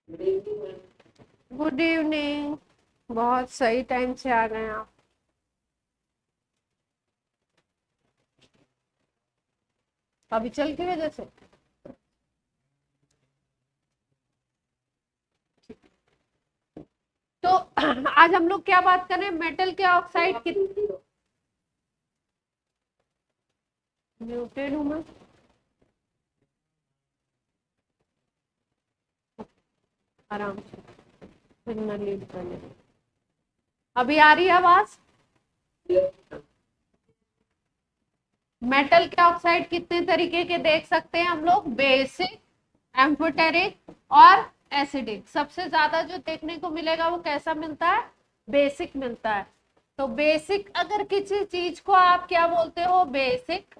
Good evening. बहुत सही time से आ गए आप। अभी चल की वजह से। तो आज हम लोग क्या बात करें, मेटल के ऑक्साइड कितनी म्यूटेड हूँ मैं। आराम से फिर मैं लीड करने। अभी आ रही है आवाज। मेटल के ऑक्साइड कितने तरीके के देख सकते हैं हम लोग, बेसिक, एम्फोटेरिक और एसिडिक। सबसे ज्यादा जो देखने को मिलेगा वो कैसा मिलता है, बेसिक मिलता है। तो बेसिक, अगर किसी चीज को आप क्या बोलते हो, बेसिक।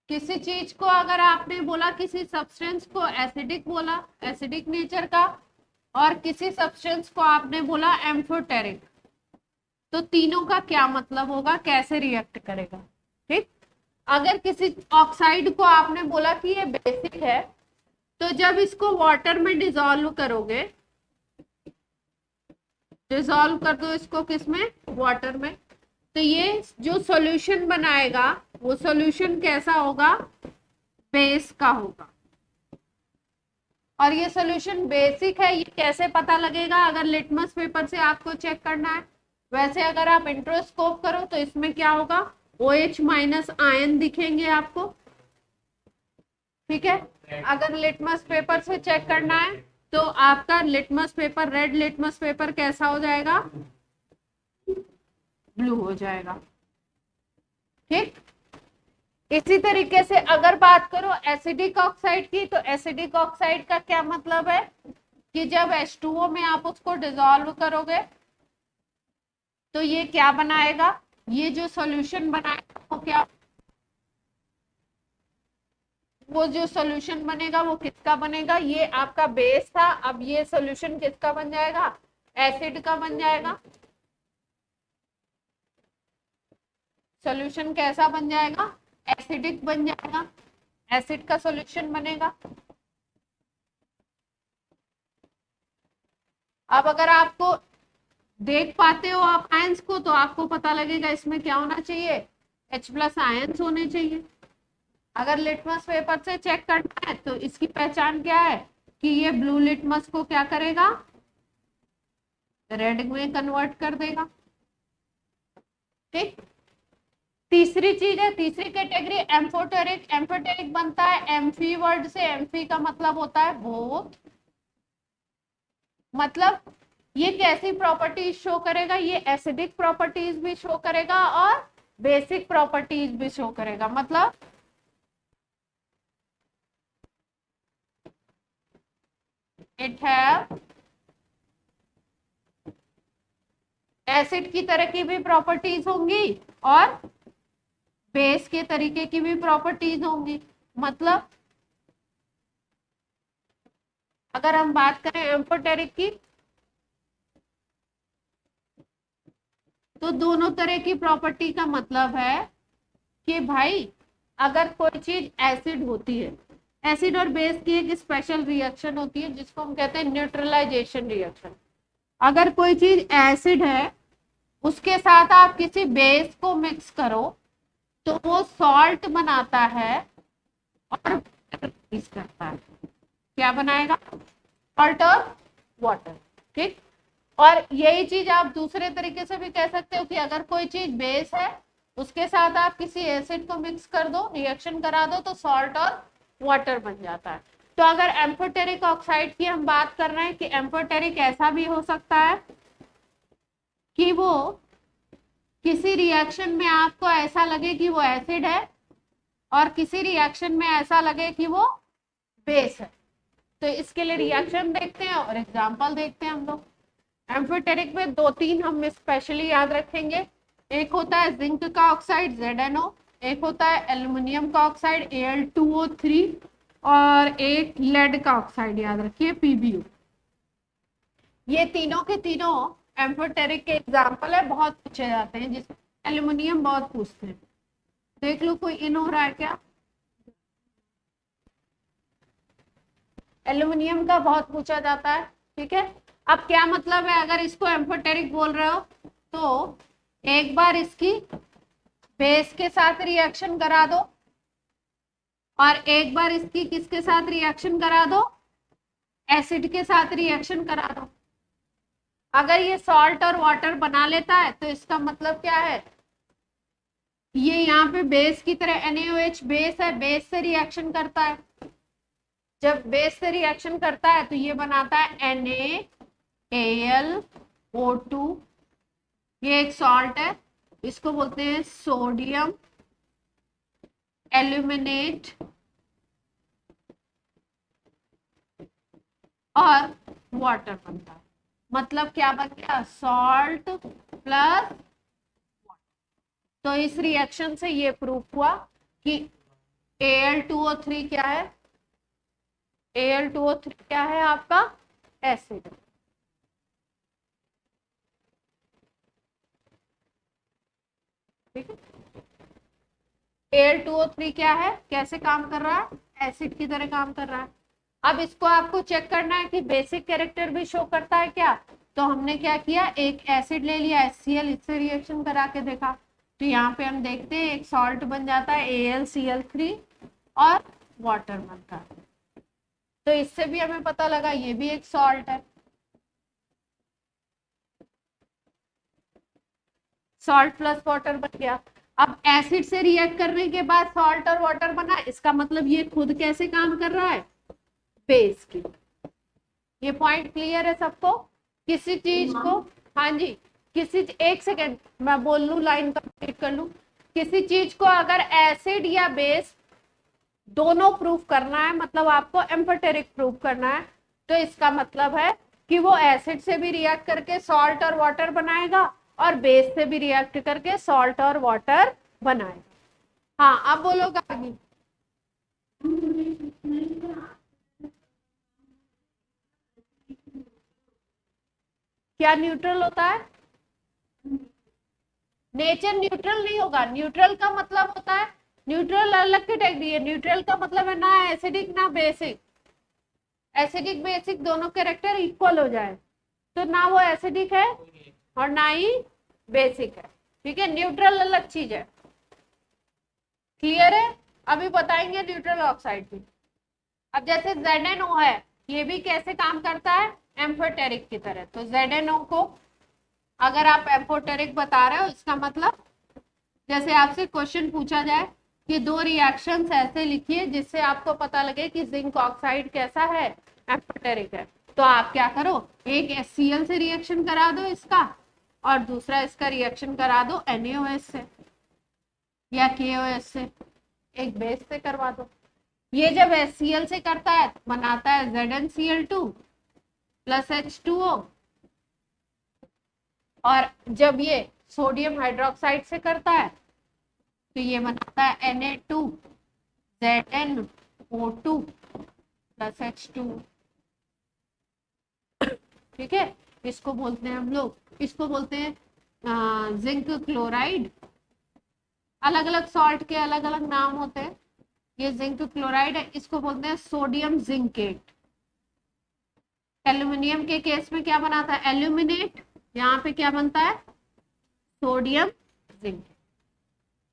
किसी चीज को अगर आपने बोला, किसी सब्सटेंस को एसिडिक बोला, एसिडिक नेचर का, और किसी सब्सटेंस को आपने बोला एम्फोटेरिक, तो तीनों का क्या मतलब होगा, कैसे रिएक्ट करेगा। ठीक। अगर किसी ऑक्साइड को आपने बोला कि ये बेसिक है, तो जब इसको वाटर में डिसॉल्व करोगे, डिसॉल्व कर दो इसको किसमें, वाटर में, तो ये जो सॉल्यूशन बनाएगा वो सॉल्यूशन कैसा होगा, बेस का होगा। और ये सॉल्यूशन बेसिक है, ये कैसे पता लगेगा, अगर लिटमस पेपर से आपको चेक करना है। वैसे अगर आप इंट्रोस्कोप करो तो इसमें क्या होगा, OH माइनस आयन दिखेंगे आपको। ठीक है। अगर लिटमस पेपर से चेक करना है तो आपका litmus paper, red litmus paper कैसा हो जाएगा, ब्लू हो जाएगा। ठीक। इसी तरीके से अगर बात करो एसिडिक ऑक्साइड की, तो एसिडिक ऑक्साइड का क्या मतलब है कि जब H2O में आप उसको डिसॉल्व करोगे तो ये क्या बनाएगा, ये जो सॉल्यूशन बनाएगा वो क्या, वो जो सॉल्यूशन बनेगा वो किसका बनेगा, ये आपका बेस था, अब ये सॉल्यूशन किसका बन जाएगा, एसिड का बन जाएगा। सॉल्यूशन कैसा बन जाएगा, एसिडिक बन जाएगा, एसिड का सॉल्यूशन बनेगा। अब अगर आपको देख पाते हो आप आयंस को, तो आपको पता लगेगा इसमें क्या होना चाहिए, H+ आयंस होने चाहिए। अगर लिटमस पेपर से चेक करना है तो इसकी पहचान क्या है कि ये ब्लू लिटमस को क्या करेगा, रेड में कन्वर्ट कर देगा। ठीक। तीसरी चीज है, तीसरी कैटेगरी एम्फोटेरिक। एम्फोटेरिक बनता है एम्फी वर्ड से, एम्फी का मतलब होता है बोथ। मतलब ये कैसी प्रॉपर्टीज शो करेगा, ये एसिडिक प्रॉपर्टीज भी शो करेगा और बेसिक प्रॉपर्टीज भी शो करेगा। मतलब इट हैव एसिड की तरह की भी प्रॉपर्टीज होंगी और बेस के तरीके की भी प्रॉपर्टीज होंगी। मतलब अगर हम बात करें एम्फोटेरिक की, तो दोनों तरह की प्रॉपर्टी का मतलब है कि भाई अगर कोई चीज एसिड होती है, एसिड और बेस की एक स्पेशल रिएक्शन होती है जिसको हम कहते हैं न्यूट्रलाइजेशन रिएक्शन। अगर कोई चीज एसिड है, उसके साथ आप किसी बेस को मिक्स करो तो वो सॉल्ट बनाता है और रिलीज करता है। क्या बनाएगा, सॉल्ट और वाटर। ठीक। और यही चीज आप दूसरे तरीके से भी कह सकते हो कि अगर कोई चीज बेस है, उसके साथ आप किसी एसिड को मिक्स कर दो, रिएक्शन करा दो, तो सॉल्ट और वाटर बन जाता है। तो अगर एम्फोटेरिक ऑक्साइड की हम बात कर रहे हैं कि एम्फोटेरिक ऐसा भी हो सकता है कि वो किसी रिएक्शन में आपको ऐसा लगे कि वो एसिड है और किसी रिएक्शन में ऐसा लगे कि वो बेस है। तो इसके लिए रिएक्शन देखते हैं और एग्जांपल देखते हैं हम लोग। एम्फोटेरिक में दो तीन हम स्पेशली याद रखेंगे। एक होता है जिंक का ऑक्साइड ZnO, एक होता है एल्युमिनियम का ऑक्साइड Al2O3, और एक लेड का ऑक्साइड याद रखिए PbO। ये तीनों के तीनों एम्फोटेरिक के एग्जाम्पल है, बहुत पूछे जाते हैं। जिस एल्युमिनियम बहुत पूछते हैं, देख लो कोई इन हो रहा है क्या। एल्यूमिनियम का बहुत पूछा जाता है, ठीक है। अब क्या मतलब है, अगर इसको एम्फोटेरिक बोल रहे हो तो एक बार इसकी बेस के साथ रिएक्शन करा दो और एक बार इसकी किसके साथ रिएक्शन करा दो, एसिड के साथ रिएक्शन करा दो। अगर ये सॉल्ट और वाटर बना लेता है तो इसका मतलब क्या है, ये यहाँ पे बेस की तरह NaOH बेस है, बेस से रिएक्शन करता है। जब बेस से रिएक्शन करता है तो ये बनाता है NaAlO2, ये एक सॉल्ट है, इसको बोलते हैं सोडियम एल्यूमिनेट और वाटर बनता है। मतलब क्या बन गया, सॉल्ट प्लस। तो इस रिएक्शन से ये प्रूफ हुआ कि Al2O3 क्या है, Al2O3 क्या है आपका एसिड। ठीक है, Al2O3 क्या है, कैसे काम कर रहा है, एसिड की तरह काम कर रहा है। अब इसको आपको चेक करना है कि बेसिक कैरेक्टर भी शो करता है क्या, तो हमने क्या किया, एक एसिड ले लिया HCl, इससे रिएक्शन करा के देखा। तो यहाँ पे हम देखते हैं एक सॉल्ट बन जाता है AlCl3 और वाटर बनता है। तो इससे भी हमें पता लगा ये भी एक सॉल्ट है, सॉल्ट प्लस वाटर बन गया। अब एसिड से रिएक्ट करने के बाद सॉल्ट और वाटर बना, इसका मतलब ये खुद कैसे काम कर रहा है, बेस की। ये पॉइंट क्लियर है सबको, किसी चीज को, हाँ जी, किसी, एक सेकेंड मैं बोल लूं, लाइन कंप्लीट कर लूं। किसी चीज को अगर एसिड या बेस दोनों प्रूफ करना है, मतलब आपको एम्फोटेरिक प्रूफ करना है, तो इसका मतलब है कि वो एसिड से भी रिएक्ट करके सॉल्ट और वाटर बनाएगा और बेस से भी रिएक्ट करके सॉल्ट और वाटर बनाएगा। हाँ, अब बोलोगे आगे। क्या न्यूट्रल होता है, नेचर न्यूट्रल नहीं होगा। न्यूट्रल का मतलब होता है, न्यूट्रल अलग कैटेगरी है। न्यूट्रल का मतलब है ना एसिडिक ना बेसिक। एसिडिक बेसिक दोनों कैरेक्टर इक्वल हो जाए तो ना वो एसिडिक है और ना ही बेसिक है, ठीक है। न्यूट्रल अलग चीज है, क्लियर है। अभी बताएंगे न्यूट्रल ऑक्साइड भी। अब जैसे ZnO है, ये भी कैसे काम करता है, एम्फोटेरिक की तरह। तो ZnO को अगर आप एम्फोटेरिक बता रहे हो, इसका मतलब जैसे आपसे क्वेश्चन पूछा जाए कि दो रिएक्शंस ऐसे लिखिए जिससे आपको पता लगे कि जिंक ऑक्साइड कैसा है, एम्फोटेरिक है, तो आप क्या करो, एक HCl से रिएक्शन करा दो इसका और दूसरा इसका रिएक्शन करा दो NaOH से या KOH से, एक बेस से करवा दो। ये जब HCl से करता है बनाता है ZnCl2 प्लस H2O, और जब ये सोडियम हाइड्रोक्साइड से करता है तो ये बनाता है Na2ZnO2 प्लस H2। ठीक है, इसको बोलते हैं हम लोग, इसको बोलते हैं जिंक क्लोराइड। अलग अलग सॉल्ट के अलग अलग नाम होते हैं। ये जिंक क्लोराइड है, इसको बोलते हैं सोडियम जिंकेट। एल्यूमिनियम के केस में क्या बनाता है, एल्यूमिनेट, यहाँ पे क्या बनता है, सोडियम जिंक।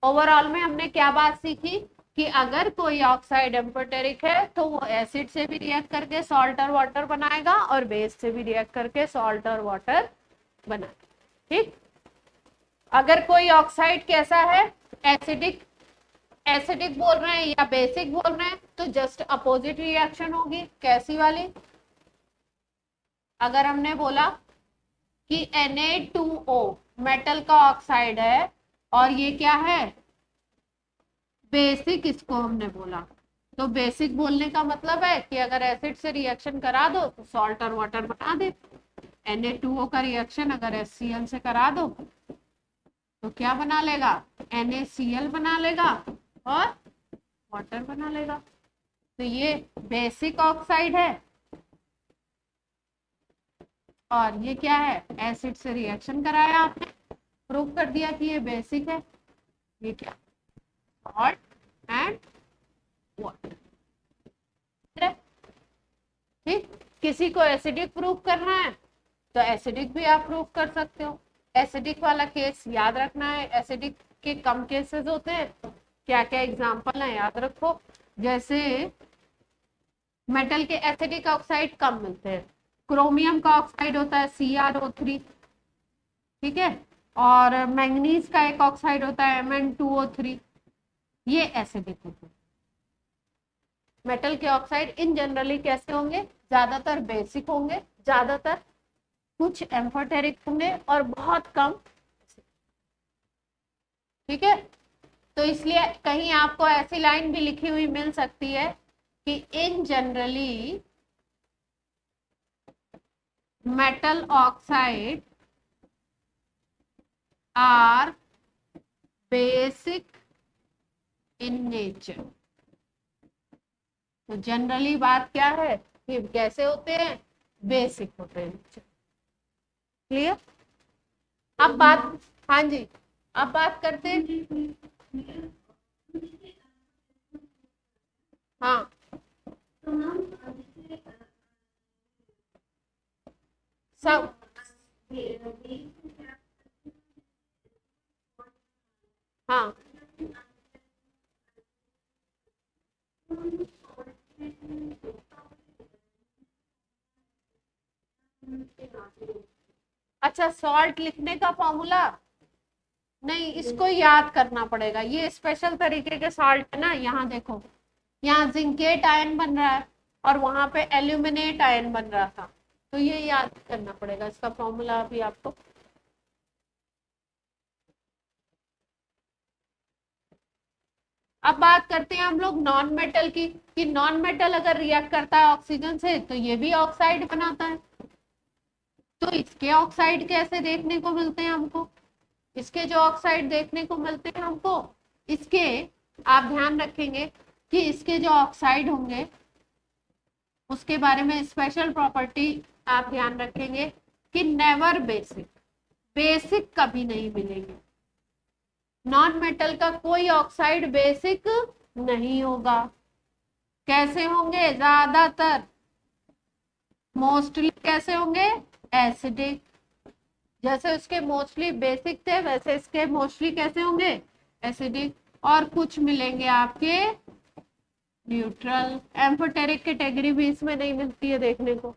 ओवरऑल में हमने क्या बात सीखी कि अगर कोई ऑक्साइड एम्फोटेरिक है तो वो एसिड से भी रिएक्ट करके सॉल्ट और वाटर बनाएगा और बेस से भी रिएक्ट करके सॉल्ट और वाटर बनाएगा। ठीक, अगर कोई ऑक्साइड कैसा है, एसिडिक, एसिडिक बोल रहे हैं या बेसिक बोल रहे हैं, तो जस्ट अपोजिट रिएक्शन होगी। कैसी वाली, अगर हमने बोला कि Na2O मेटल का ऑक्साइड है और ये क्या है, बेसिक, इसको हमने बोला, तो बेसिक बोलने का मतलब है कि अगर एसिड से रिएक्शन करा दो तो सॉल्ट और वाटर बना दे। Na2O का रिएक्शन अगर HCl से करा दो तो क्या बना लेगा, NaCl बना लेगा और वाटर बना लेगा। तो ये बेसिक ऑक्साइड है और ये क्या है, एसिड से रिएक्शन कराया आपने, प्रूव कर दिया कि ये बेसिक है। ये क्या, सॉल्ट एंड वाटर। किसी को एसिडिक प्रूव करना है तो एसिडिक भी आप प्रूव कर सकते हो। एसिडिक वाला केस याद रखना है, एसिडिक के कम केसेस होते हैं। क्या क्या एग्जांपल है याद रखो, जैसे मेटल के एसिडिक ऑक्साइड कम मिलते हैं, क्रोमियम का ऑक्साइड होता है CrO3, ठीक है, और मैंगनीज का एक ऑक्साइड होता है Mn2O3, ये एसिडिक होते हैं। मेटल के ऑक्साइड इन जनरली कैसे होंगे, ज्यादातर बेसिक होंगे, ज्यादातर कुछ एम्फोटेरिक होंगे और बहुत कम, ठीक है। तो इसलिए कहीं आपको ऐसी लाइन भी लिखी हुई मिल सकती है कि इन generally metal oxide are basic in nature. तो जनरली बात क्या है कि कैसे होते हैं, बेसिक होते हैं। क्लियर। अब बात, हाँ जी, अब बात करते हैं, हाँ सब, हाँ अच्छा, सॉल्ट लिखने का फॉर्मूला नहीं, इसको याद करना पड़ेगा, ये स्पेशल तरीके के सॉल्ट है ना। यहाँ देखो, यहाँ जिंकेट आयन बन रहा है और वहां पे एल्यूमिनेट आयन बन रहा था, तो ये याद करना पड़ेगा, इसका फॉर्मूला अभी आपको। अब बात करते हैं हम लोग नॉन मेटल की, कि नॉन मेटल अगर रिएक्ट करता है ऑक्सीजन से तो ये भी ऑक्साइड बनाता है। तो इसके ऑक्साइड कैसे देखने को मिलते हैं हमको, इसके जो ऑक्साइड देखने को मिलते हैं हमको, इसके आप ध्यान रखेंगे कि इसके जो ऑक्साइड होंगे उसके बारे में स्पेशल प्रॉपर्टी आप ध्यान रखेंगे कि नेवर बेसिक, बेसिक कभी नहीं मिलेंगे। नॉन मेटल का कोई ऑक्साइड बेसिक नहीं होगा। कैसे होंगे, ज्यादातर मोस्टली कैसे होंगे, एसिडिक। जैसे उसके मोस्टली बेसिक थे वैसे इसके मोस्टली कैसे होंगे, एसिडिक। और कुछ मिलेंगे आपके न्यूट्रल। एम्फोटेरिक कैटेगरी भी इसमें नहीं मिलती है देखने को।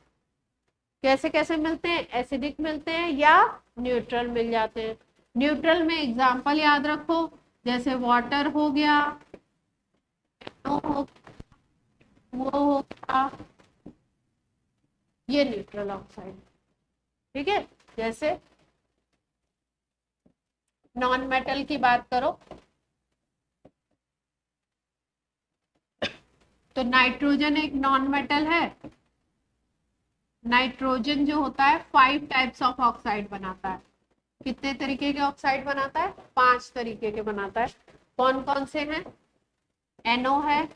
कैसे कैसे मिलते हैं, एसिडिक मिलते हैं या न्यूट्रल मिल जाते हैं। न्यूट्रल में एग्जांपल याद रखो, जैसे वाटर हो गया, वो हो गया, ये न्यूट्रल ऑक्साइड, ठीक है। जैसे नॉन मेटल की बात करो तो नाइट्रोजन एक नॉन मेटल है। नाइट्रोजन जो होता है 5 टाइप्स ऑफ ऑक्साइड बनाता है। कितने तरीके के ऑक्साइड बनाता है, 5 तरीके के बनाता है। कौन कौन से हैं, NO है,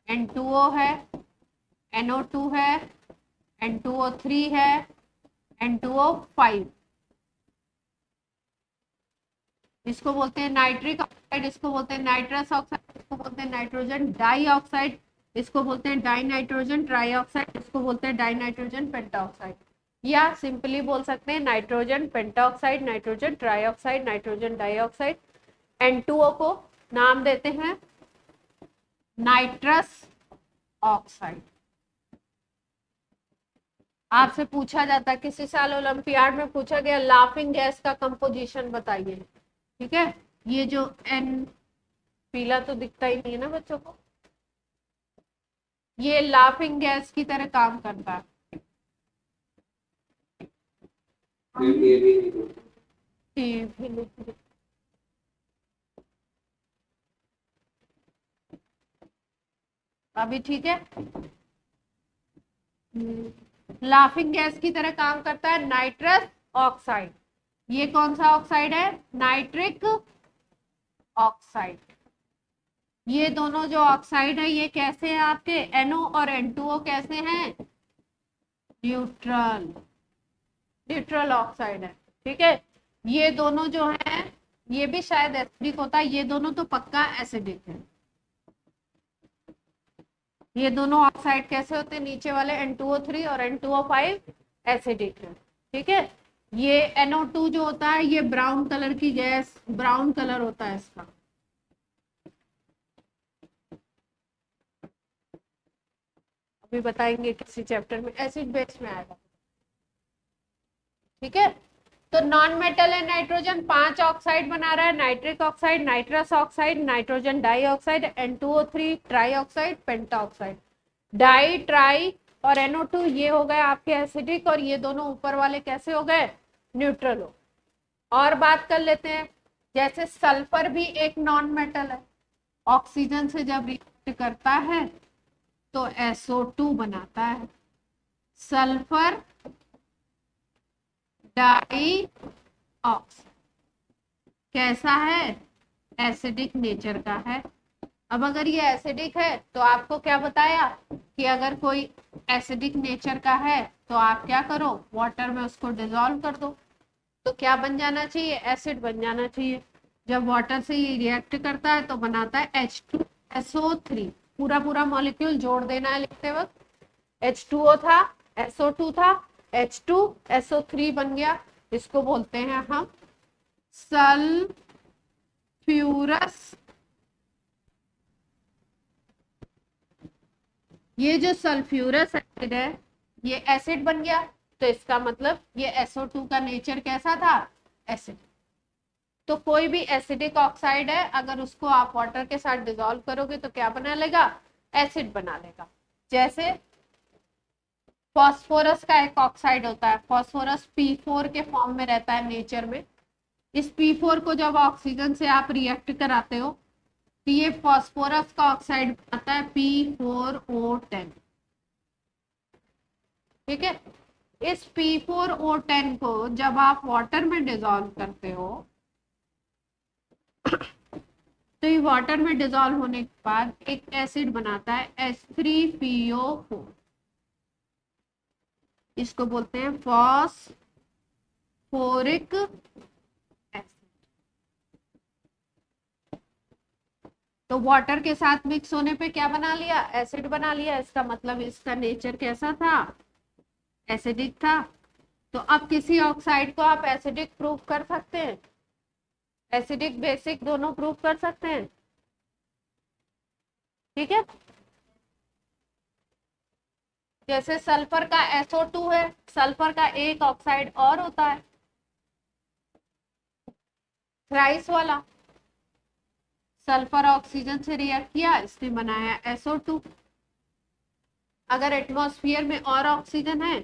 N2O है, NO2 है, N2O3 है, N2O5, इसको बोलते हैं नाइट्रिक ऑक्साइड, इसको बोलते हैं नाइट्रस ऑक्साइड, इसको बोलते हैं नाइट्रोजन डाइऑक्साइड, इसको बोलते हैं डाई नाइट्रोजन ट्राइऑक्साइड, इसको बोलते हैं डाई नाइट्रोजन पेंटाऑक्साइड। या सिंपली बोल सकते हैं nitrogen pentoxide, nitrogen trioxide, nitrogen dioxide. N2O को नाम देते हैं नाइट्रस ऑक्साइड। आपसे पूछा जाता है, किसी साल ओलंपियाड में पूछा गया लाफिंग गैस का कंपोजिशन बताइए, ठीक है। ये जो N पीला तो दिखता ही नहीं है ना बच्चों को, ये लाफिंग गैस की तरह काम करता है। अभी ठीक है। लाफिंग गैस की तरह काम करता है नाइट्रस ऑक्साइड। ये कौन सा ऑक्साइड है, नाइट्रिक ऑक्साइड। ये दोनों जो ऑक्साइड है ये कैसे हैं आपके, NO और N2O कैसे हैं, न्यूट्रल, न्यूट्रल ऑक्साइड है, ठीक है। ये दोनों जो है ये भी शायद एसिडिक होता है, ये दोनों तो पक्का एसिडिक है, ये दोनों ऑक्साइड कैसे होते हैं, नीचे वाले N2O3 और N2O5 एसिडिक है, ठीक है। ये NO2 जो होता है ये ब्राउन कलर की गैस, ब्राउन कलर होता है इसका। अभी बताएंगे किसी चैप्टर में, एसिड बेस में आएगा, ठीक है। तो नॉन मेटल है नाइट्रोजन, 5 ऑक्साइड बना रहा है, nitric oxide, nitrous oxide, nitrogen dioxide, N2O3 tri oxide, penta oxide. Di, tri और NO2 ये हो गए आपके एसिडिक, और ये दोनों ऊपर वाले कैसे हो गए, न्यूट्रल हो। और बात कर लेते हैं, जैसे सल्फर भी एक नॉन मेटल है, ऑक्सीजन से जब रिएक्ट करता है तो SO2 बनाता है। सल्फर डाई ऑक्साइड कैसा है, एसिडिक नेचर का है। अब अगर ये एसिडिक है तो आपको क्या बताया कि अगर कोई एसिडिक नेचर का है तो आप क्या करो, वाटर में उसको डिसॉल्व कर दो, तो क्या बन जाना चाहिए, एसिड बन जाना चाहिए। जब वाटर से ये रिएक्ट करता है तो बनाता है H2SO3, पूरा पूरा मॉलिक्यूल जोड़ देना है लिखते वक्त, H2O था, SO2 था, H2SO3 बन गया। इसको बोलते हैं हम सल्फ्यूरस। ये जो सल्फ्यूरस एसिड है ये एसिड बन गया, तो इसका मतलब ये SO2 का नेचर कैसा था, एसिड। तो कोई भी एसिडिक ऑक्साइड है अगर उसको आप वाटर के साथ डिसॉल्व करोगे तो क्या बना लेगा, एसिड बना लेगा। जैसे फॉस्फोरस का एक ऑक्साइड होता है, फॉस्फोरस P4 के फॉर्म में रहता है नेचर में। इस P4 को जब ऑक्सीजन से आप रिएक्ट कराते हो तो ये फॉस्फोरस का ऑक्साइड बनाता है P4O10, ठीक है। इस P4O10 को जब आप वाटर में डिसॉल्व करते हो तो ये वाटर में डिसॉल्व होने के बाद एक एसिड बनाता है H3PO4, इसको बोलते हैं फॉस्फोरिक एसिड। तो वाटर के साथ मिक्स होने पे क्या बना लिया, एसिड बना लिया। इसका मतलब इसका नेचर कैसा था, एसिडिक था। तो अब किसी ऑक्साइड को आप एसिडिक प्रूव कर सकते हैं, एसिडिक बेसिक दोनों प्रूव कर सकते हैं, ठीक है। जैसे सल्फर का SO2 है, सल्फर का एक ऑक्साइड और होता है थ्राइस वाला, सल्फर ऑक्सीजन से रिएक्ट किया, इसने बनाया SO2। अगर एटमॉस्फेयर में और ऑक्सीजन है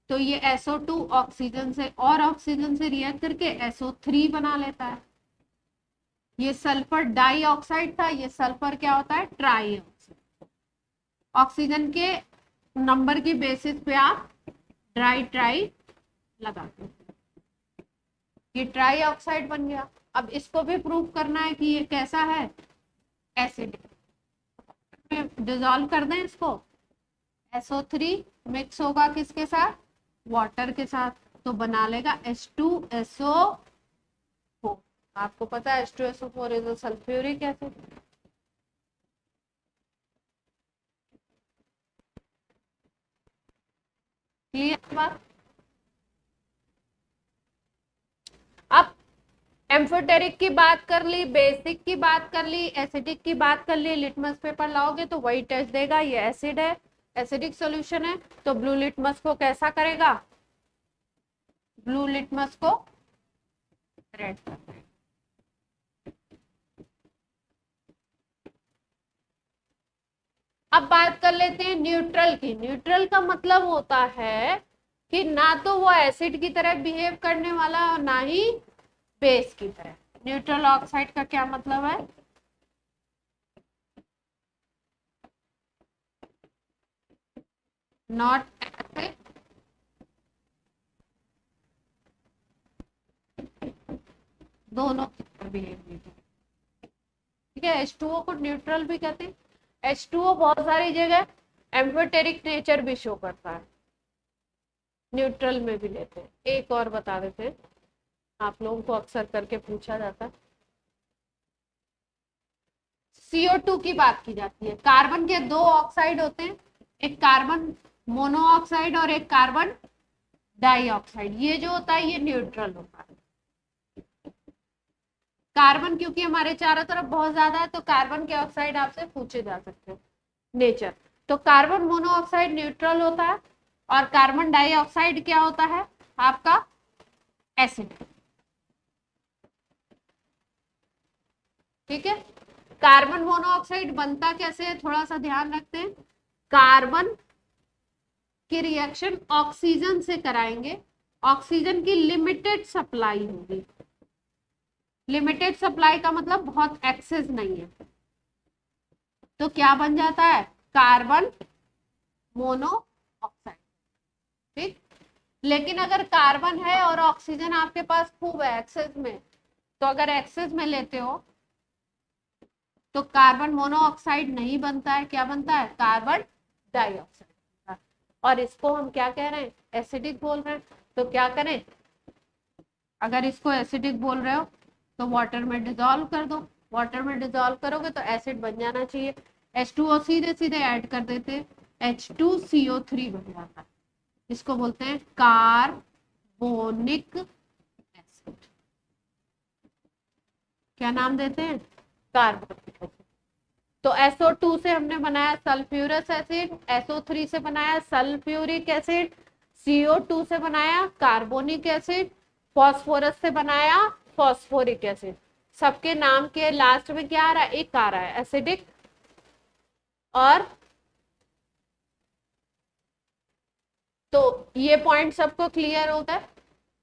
तो ये SO2 ऑक्सीजन से और ऑक्सीजन से रिएक्ट करके SO3 बना लेता है। ये सल्फर डाइऑक्साइड था, ये सल्फर क्या होता है, ट्राई ऑक्साइड। ऑक्सीजन के नंबर की बेसिस पे आप ट्राई ट्राई लगाते हैं, ये ट्राई ऑक्साइड बन गया। अब इसको भी प्रूव करना है कि ये कैसा है, एसिड में डिसॉल्व कर दें इसको, SO3 मिक्स होगा किसके साथ, वाटर के साथ, तो बना लेगा H2SO4। आपको पता है H2SO4 is a sulphuric acid. Clear बात। अब एम्फोटेरिक की बात कर ली, बेसिक की बात कर ली, एसिडिक की बात कर ली। लिटमस पेपर लाओगे तो वही टेस्ट देगा, ये एसिड है, एसिडिक सॉल्यूशन है, तो ब्लू लिटमस को कैसा करेगा, ब्लू लिटमस को रेड कर देगा। अब बात कर लेते हैं न्यूट्रल की। न्यूट्रल का मतलब होता है कि ना तो वो एसिड की तरह बिहेव करने वाला और ना ही बेस की तरह। न्यूट्रल ऑक्साइड का क्या मतलब है, नॉट एसिड दोनों बिहेव नहीं करते, ठीक है। H2O को न्यूट्रल भी कहते हैं। H2O बहुत सारी जगह एम्फोटेरिक नेचर भी शो करता है, न्यूट्रल में भी लेते हैं। एक और बता देते हैं, आप लोगों को अक्सर करके पूछा जाता है, CO2 की बात की जाती है। कार्बन के दो ऑक्साइड होते हैं, एक कार्बन मोनोऑक्साइड और एक कार्बन डाइऑक्साइड। ये जो होता है ये न्यूट्रल होता है। कार्बन क्योंकि हमारे चारों तरफ बहुत ज्यादा है तो कार्बन के ऑक्साइड आपसे पूछे जा सकते हैं नेचर। तो कार्बन मोनोऑक्साइड न्यूट्रल होता है और कार्बन डाइऑक्साइड क्या होता है आपका एसिड। ठीक है, कार्बन मोनोऑक्साइड बनता कैसे है थोड़ा सा ध्यान रखते हैं। कार्बन की रिएक्शन ऑक्सीजन से कराएंगे, ऑक्सीजन की लिमिटेड सप्लाई होगी। लिमिटेड सप्लाई का मतलब बहुत एक्सेस नहीं है, तो क्या बन जाता है कार्बन मोनोऑक्साइड। ठीक, लेकिन अगर कार्बन है और ऑक्सीजन आपके पास खूब है एक्सेस में, तो अगर एक्सेस में लेते हो तो कार्बन मोनोऑक्साइड नहीं बनता है, क्या बनता है कार्बन डाइऑक्साइड। और इसको हम क्या कह रहे हैं एसिडिक बोल रहे हैं। तो क्या करें, अगर इसको एसिडिक बोल रहे हो तो वाटर में डिजोल्व कर दो। वाटर में डिजोल्व करोगे तो एसिड बन जाना चाहिए। H2O सीधे सीधे ऐड कर देते हैं, H2CO3 बन जाता है। इसको बोलते हैं कार्बोनिक एसिड। क्या नाम देते हैं कार्बोनिक एसिड। तो SO2 से हमने बनाया सल्फ्यूरस एसिड, SO3 से बनाया सल्फ्यूरिक एसिड, CO2 से बनाया कार्बोनिक एसिड, फॉस्फोरस से बनाया फॉस्फोरिक एसिड। सबके नाम के लास्ट में क्या आ रहा है एक आ रहा है एसिडिक। और तो ये पॉइंट सबको क्लियर होता है।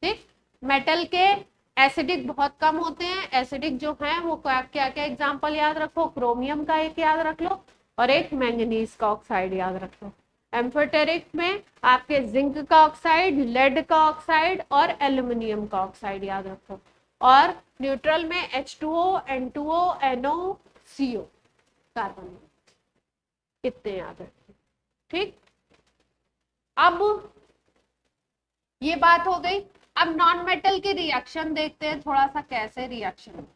ठीक, मेटल के एसिडिक बहुत कम होते हैं। एसिडिक जो है वो क्या क्या एग्जांपल याद रखो, क्रोमियम का एक याद रख लो और एक मैंगनीज का ऑक्साइड याद रख लो। एम्फोटेरिक में आपके जिंक का ऑक्साइड, लेड का ऑक्साइड और एल्यूमिनियम का ऑक्साइड याद रखो। और न्यूट्रल में H2O, N2O, NO, CO carbon, इतने याद रखो। ठीक, अब ये बात हो गई। अब नॉन मेटल के रिएक्शन देखते हैं थोड़ा सा कैसे रिएक्शन।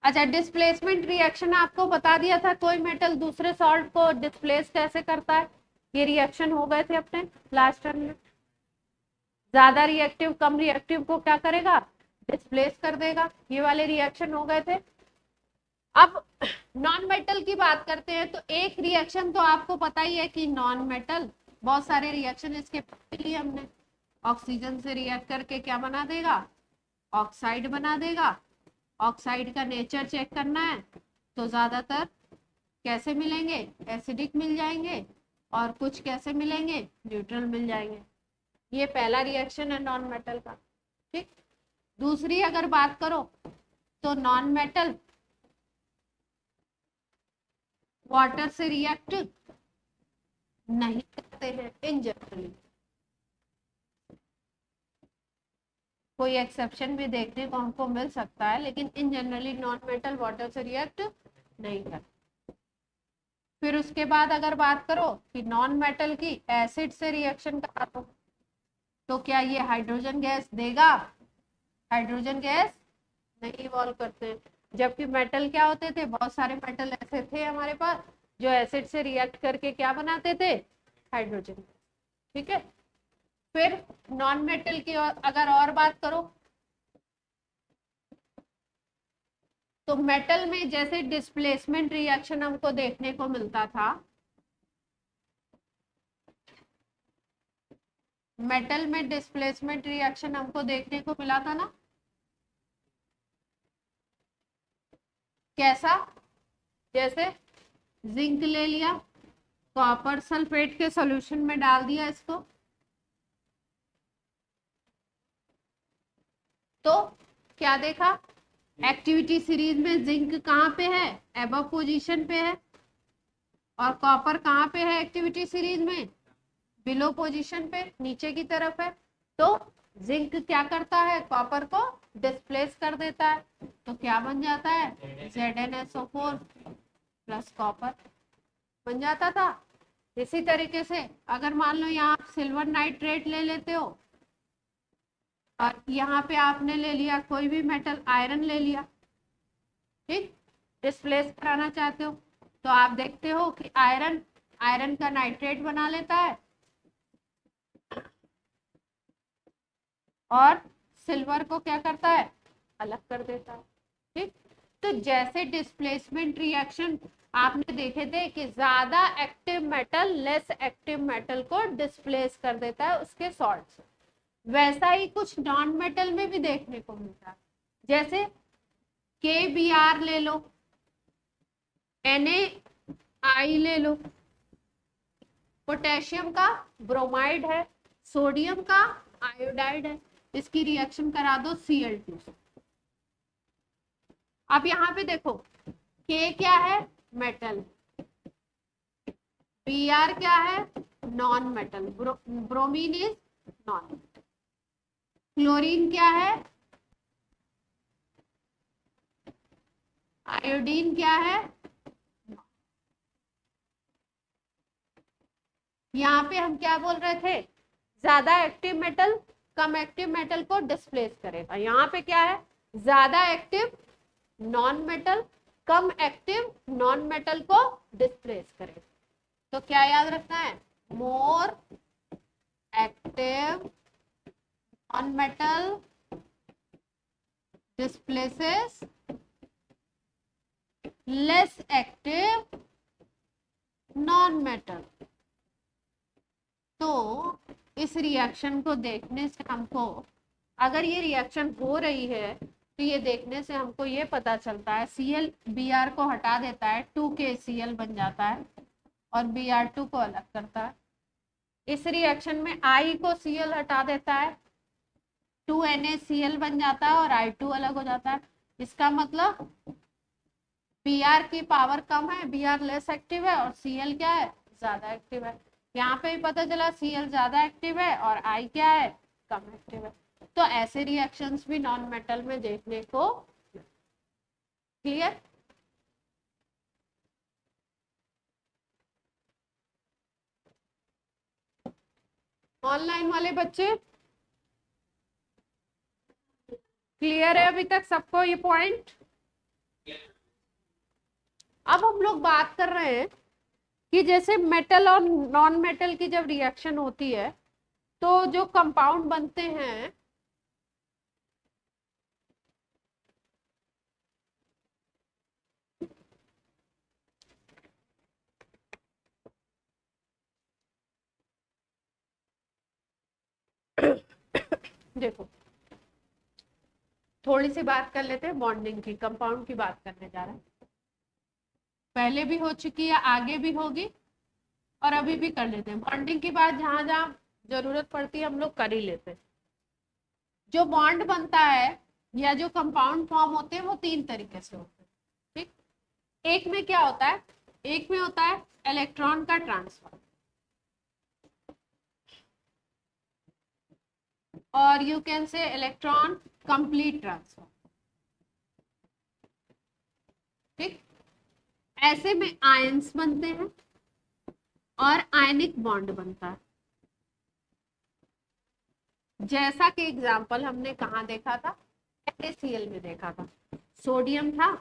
अच्छा, डिस्प्लेसमेंट रिएक्शन आपको बता दिया था, कोई मेटल दूसरे सॉल्ट को डिस्प्लेस कैसे करता है। ये रिएक्शन हो गए थे अपने लास्ट टर्म में। ज्यादा रिएक्टिव कम रिएक्टिव को क्या करेगा डिस्प्लेस कर देगा। ये वाले रिएक्शन हो गए थे। अब नॉन मेटल की बात करते हैं तो एक रिएक्शन तो आपको पता ही है कि नॉन मेटल बहुत सारे रिएक्शन इसके लिए हमने ऑक्सीजन से रिएक्ट करके क्या बना देगा ऑक्साइड बना देगा। ऑक्साइड का नेचर चेक करना है तो ज्यादातर कैसे मिलेंगे एसिडिक मिल जाएंगे और कुछ कैसे मिलेंगे न्यूट्रल मिल जाएंगे। ये पहला रिएक्शन है नॉन मेटल का। ठीक, दूसरी अगर बात करो तो नॉन मेटल वाटर से रिएक्ट नहीं करते हैं इन जनरली। कोई एक्सेप्शन भी देखने को हमको मिल सकता है, लेकिन इन जनरली नॉन मेटल वाटर से रिएक्ट नहीं करते। फिर उसके बाद अगर बात करो कि नॉन मेटल की एसिड से रिएक्शन करा दो तो क्या ये हाइड्रोजन गैस देगा। हाइड्रोजन गैस नहीं इवॉल्व करते हैं। जबकि मेटल क्या होते थे, बहुत सारे मेटल ऐसे थे हमारे पास जो एसिड से रिएक्ट करके क्या बनाते थे हाइड्रोजन। ठीक है, फिर नॉन मेटल की अगर और बात करो तो मेटल में जैसे डिस्प्लेसमेंट रिएक्शन हमको देखने को मिलता था, मेटल में डिस्प्लेसमेंट रिएक्शन हमको देखने को मिला था ना कैसा, जैसे जिंक ले लिया, कॉपर सल्फेट के सॉल्यूशन में डाल दिया इसको, तो क्या देखा एक्टिविटी सीरीज में जिंक कहाँ पे है एबव पोजीशन पे है और कॉपर कहाँ पे है एक्टिविटी सीरीज में बिलो पोजीशन पे नीचे की तरफ है। तो जिंक क्या करता है कॉपर को डिस्प्लेस कर देता है, तो क्या बन जाता है ZnSO4 प्लस कॉपर बन जाता था। इसी तरीके से अगर मान लो यहाँ आप सिल्वर नाइट्रेट ले लेते हो और यहाँ पे आपने ले लिया कोई भी मेटल आयरन ले लिया, ठीक, डिस्प्लेस कराना चाहते हो तो आप देखते हो कि आयरन आयरन का नाइट्रेट बना लेता है और सिल्वर को क्या करता है, अलग कर देता है। ठीक, तो जैसे डिस्प्लेसमेंट रिएक्शन आपने देखे थे कि ज्यादा active metal less active metal को डिस्प्लेस कर देता है उसके सॉल्ट से, वैसा ही कुछ नॉन मेटल में भी देखने को मिलता है। जैसे KBr ले लो, NaI ले लो, पोटेशियम का ब्रोमाइड है, सोडियम का आयोडाइड है, इसकी रिएक्शन करा दो Cl2 से। अब यहाँ पे देखो K क्या है, मेटल, Br क्या है, non metal, bromine is non, chlorine क्या है, आयोडीन क्या है। यहाँ पे हम क्या बोल रहे थे, ज्यादा एक्टिव मेटल कम एक्टिव मेटल को डिस्प्लेस करेगा, यहाँ पे क्या है, ज्यादा एक्टिव नॉन मेटल कम एक्टिव नॉन मेटल को डिस्प्लेस करेगा। तो क्या याद रखना है, more active non metal displaces less active non metal. तो इस रिएक्शन को देखने से हमको, अगर ये रिएक्शन हो रही है तो ये देखने से हमको ये पता चलता है ClBr को हटा देता है 2KCl बन जाता है और Br2 को अलग करता है। इस रिएक्शन में I को Cl हटा देता है 2NaCl बन जाता है और I2 अलग हो जाता है। इसका मतलब Br की पावर कम है, Br लेस एक्टिव है और Cl क्या है, ज्यादा एक्टिव है। यहाँ पे भी पता चला Cl ज्यादा एक्टिव है और I क्या है, कम एक्टिव है। तो ऐसे रिएक्शंस भी नॉन मेटल में देखने को, क्लियर। ऑनलाइन वाले बच्चे क्लियर है अभी तक सबको ये पॉइंट। अब हम लोग बात कर रहे हैं कि जैसे मेटल और नॉन मेटल की जब रिएक्शन होती है तो जो कंपाउंड बनते हैं देखो थोड़ी सी बात कर लेते हैं बॉन्डिंग की, कंपाउंड की बात करने जा रहे हैं, पहले भी हो चुकी है आगे भी होगी और अभी भी कर लेते हैं। बॉन्डिंग की बात जहां जहां जरूरत पड़ती है हम लोग कर ही लेते हैं। जो बॉन्ड बनता है या जो कंपाउंड फॉर्म होते हैं वो 3 तरीके से होते हैं। ठीक, एक में क्या होता है, एक में होता है इलेक्ट्रॉन का ट्रांसफर और you can say electron complete transfer. ठीक, ऐसे में आयंस बनते हैं और आयनिक बॉन्ड बनता है। जैसा कि एग्जाम्पल हमने कहाँ देखा था, NaCl में देखा था। सोडियम था,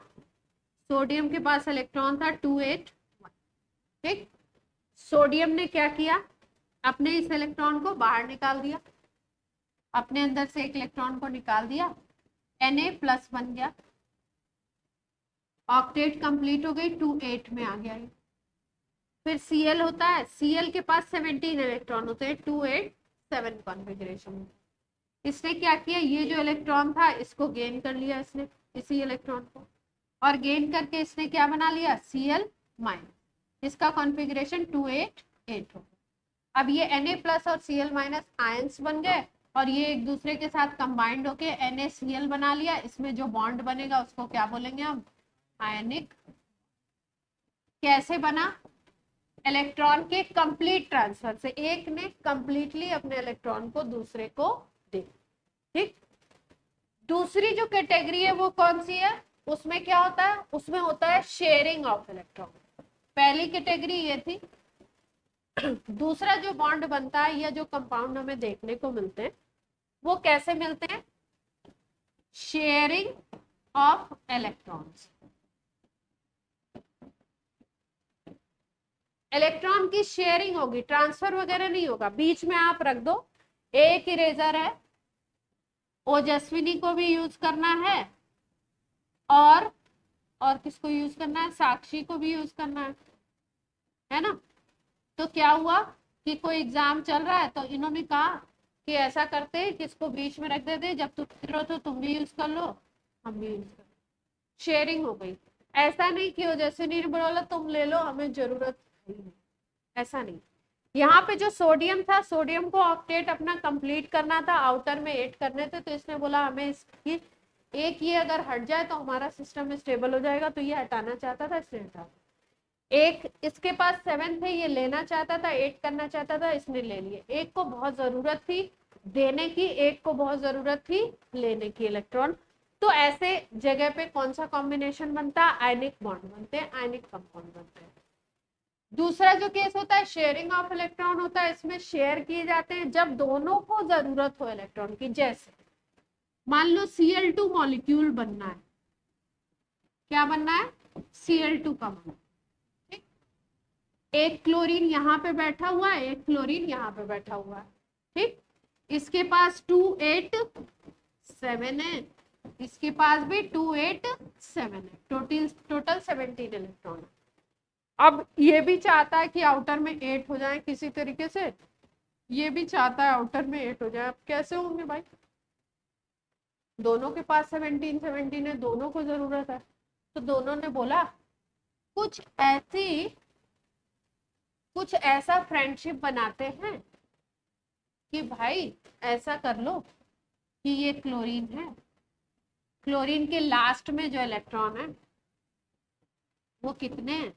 सोडियम के पास इलेक्ट्रॉन था 281। ठीक, सोडियम ने क्या किया, अपने इस इलेक्ट्रॉन को बाहर निकाल दिया, अपने अंदर से एक इलेक्ट्रॉन को निकाल दिया, Na+ बन गया, ऑक्टेट कंप्लीट हो गई, 28 में आ गया। फिर Cl होता है, Cl के पास 17 इलेक्ट्रॉन होते हैं, 287 कॉन्फ़िगरेशन। इसने क्या किया, ये जो इलेक्ट्रॉन था इसको गेन कर लिया इसने, इसी इलेक्ट्रॉन को, और गेन करके इसने क्या बना लिया, Cl-, इसका कॉन्फ़िगरेशन 288 हो गया। अब ये Na+ और Cl- आयंस बन गए और ये एक दूसरे के साथ कंबाइंड होके NaCl बना लिया। इसमें जो बॉन्ड बनेगा उसको क्या बोलेंगे हम, आयनिक। कैसे बना, इलेक्ट्रॉन के कंप्लीट ट्रांसफर से, एक ने कंप्लीटली अपने इलेक्ट्रॉन को दूसरे को दे। ठीक, दूसरी जो कैटेगरी है वो कौन सी है, उसमें क्या होता है, उसमें होता है शेयरिंग ऑफ इलेक्ट्रॉन। पहली कैटेगरी ये थी। दूसरा जो बॉन्ड बनता है या जो कंपाउंड हमें देखने को मिलते हैं वो कैसे मिलते हैं, शेयरिंग ऑफ इलेक्ट्रॉन्स। इलेक्ट्रॉन की शेयरिंग होगी, ट्रांसफर वगैरह नहीं होगा। बीच में आप रख दो, एक इरेजर है, ओजस्विनी को भी यूज करना और और किसको यूज करना है, साक्षी को भी यूज करना है ना। तो क्या हुआ कि कोई एग्जाम चल रहा है तो इन्होंने कहा कि ऐसा करते हैं कि इसको बीच में रख देते, जब तुम जरूरत हो तुम भी यूज कर लो, हम भी यूज कर, शेयरिंग हो गई। ऐसा नहीं कि ओजस्विनी ने बोला तुम ले लो हमें जरूरत नहीं, ऐसा नहीं। यहाँ पे जो सोडियम था, सोडियम को ऑक्टेट अपना कंप्लीट करना था, आउटर में 8 करने थे, तो इसने बोला हमें इसकी एक ये अगर हट जाए तो हमारा सिस्टम स्टेबल हो जाएगा, तो ये हटाना चाहता था, इसने हटा। एक इसके पास 7 थे, ये लेना चाहता था, 8 करना चाहता था, इसने ले लिए। एक को बहुत जरूरत थी देने की, एक को बहुत जरूरत थी लेने की इलेक्ट्रॉन। तो ऐसे जगह पे कौन सा कॉम्बिनेशन बनता है, आयनिक बॉन्ड बनते हैं, आयनिक कंपाउंड बनते हैं। दूसरा जो केस होता है शेयरिंग ऑफ इलेक्ट्रॉन होता है, इसमें शेयर किए जाते हैं जब दोनों को जरूरत हो इलेक्ट्रॉन की। जैसे मान लो Cl2 मॉलिक्यूल बनना है, क्या बनना है, Cl2 का बनना, ठीक। एक क्लोरीन यहाँ पे बैठा हुआ है, एक क्लोरीन यहाँ पे बैठा हुआ है, ठीक। इसके पास 2 8 7 है, इसके पास भी 2 8 7 है, टोटल 17 इलेक्ट्रॉन है। अब ये भी चाहता है कि आउटर में 8 हो जाए किसी तरीके से, ये भी चाहता है आउटर में 8 हो जाए। अब कैसे होंगे भाई, दोनों के पास 17 17 है, दोनों को जरूरत है। तो दोनों ने बोला कुछ ऐसा फ्रेंडशिप बनाते हैं कि भाई ऐसा कर लो कि ये क्लोरीन है, क्लोरीन के लास्ट में जो इलेक्ट्रॉन है वो कितने हैं,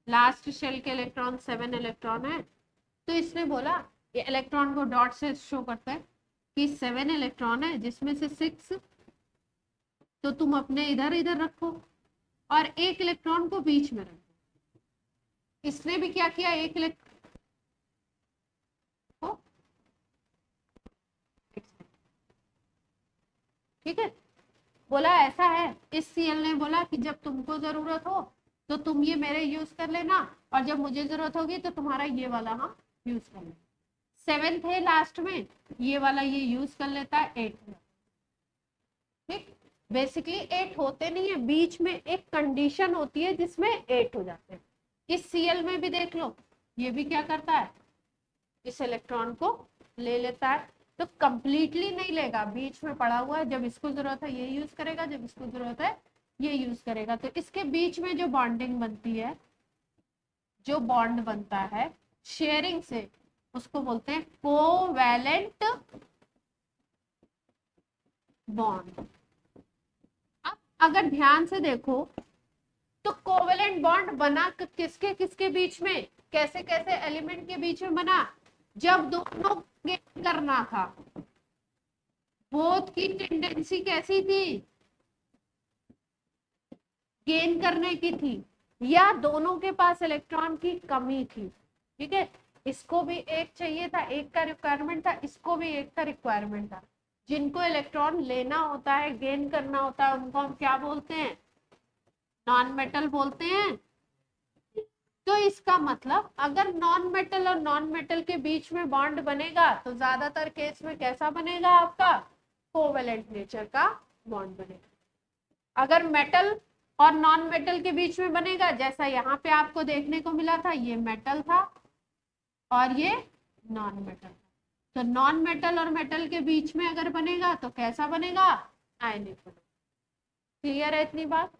लास्ट शेल के इलेक्ट्रॉन 7 इलेक्ट्रॉन है। तो इसने बोला, ये इलेक्ट्रॉन को डॉट से शो करता है कि 7 इलेक्ट्रॉन है, जिसमें से 6 तो तुम अपने इधर इधर रखो और एक इलेक्ट्रॉन को बीच में रखो। इसने भी क्या किया, एक इलेक्ट्रॉन, ठीक है, बोला ऐसा है। इस Cl ने बोला कि जब तुमको जरूरत हो तो तुम ये मेरे यूज कर लेना, और जब मुझे जरूरत होगी तो तुम्हारा ये वाला हम यूज कर लेंगे। 7 थे लास्ट में, ये वाला ये यूज कर लेता है 8 में, ठीक। बेसिकली 8 होते नहीं है, बीच में एक कंडीशन होती है जिसमें 8 हो जाते हैं। इस Cl में भी देख लो, ये भी क्या करता है, इस इलेक्ट्रॉन को ले लेता है। तो कंप्लीटली नहीं लेगा, बीच में पड़ा हुआ है, जब इसको जरूरत है ये यूज करेगा, जब इसको जरूरत है ये यूज करेगा। तो इसके बीच में जो बॉन्डिंग बनती है, जो बॉन्ड बनता है शेयरिंग से, उसको बोलते हैं कोवैलेंट बॉन्ड। अब अगर ध्यान से देखो तो कोवैलेंट बॉन्ड बना किसके किसके बीच में, कैसे कैसे एलिमेंट के बीच में बना, जब दोनों गेन करना था। बोथ की टेंडेंसी कैसी थी, गेन करने की थी, या दोनों के पास इलेक्ट्रॉन की कमी थी, ठीक है। इसको भी एक चाहिए था, एक का रिक्वायरमेंट था, इसको भी एक का रिक्वायरमेंट था। जिनको इलेक्ट्रॉन लेना होता है, गेन करना होता है, उनको हम क्या बोलते हैं, नॉन मेटल बोलते हैं। तो इसका मतलब अगर नॉन मेटल और नॉन मेटल के बीच में बॉन्ड बनेगा तो ज्यादातर केस में कैसा बनेगा, आपका कोवेलेंट नेचर का बॉन्ड बनेगा। अगर मेटल और नॉन मेटल के बीच में बनेगा, जैसा यहाँ पे आपको देखने को मिला था, ये मेटल था और ये नॉन मेटल। तो नॉन मेटल और मेटल के बीच में अगर बनेगा तो कैसा बनेगा, आयनिक बनेगा। क्लियर है इतनी बात।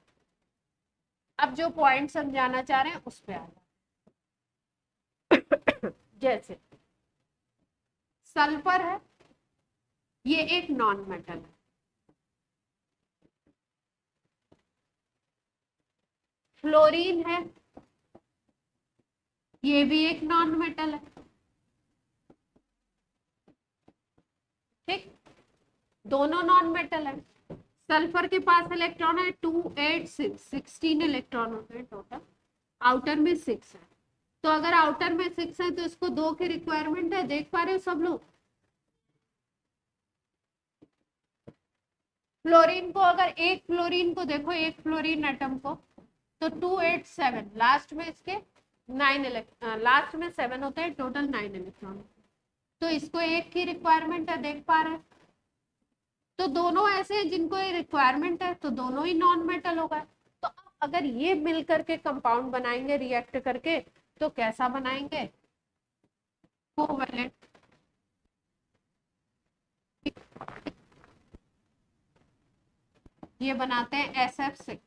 अब जो पॉइंट समझाना चाह रहे हैं उस पे आ जाए। जैसे सल्फर है, ये एक नॉन मेटल है, फ्लोरीन है, ये भी एक नॉन मेटल है, ठीक, दोनों नॉन मेटल है। सल्फर के पास इलेक्ट्रॉन है 2 8 6, 16 इलेक्ट्रॉन होते हैं टोटल, आउटर में 6 है। तो अगर आउटर में 6 है तो इसको 2 की रिक्वायरमेंट है, देख पा रहे हो सब लोग। फ्लोरीन को अगर एक फ्लोरीन को देखो, एक फ्लोरीन एटम को, तो 2 8 7 लास्ट में इसके 9 लास्ट में 7 होते हैं, टोटल 9 इलेक्ट्रॉन। तो इसको एक की रिक्वायरमेंट है, देख पा रहे हैं। तो दोनों ऐसे हैं जिनको ये रिक्वायरमेंट है, तो दोनों ही नॉन मेटल होगा। तो अब अगर ये मिल करके कंपाउंड बनाएंगे रिएक्ट करके, तो कैसा बनाएंगे? कोवेलेंट। ये बनाते हैं SF6।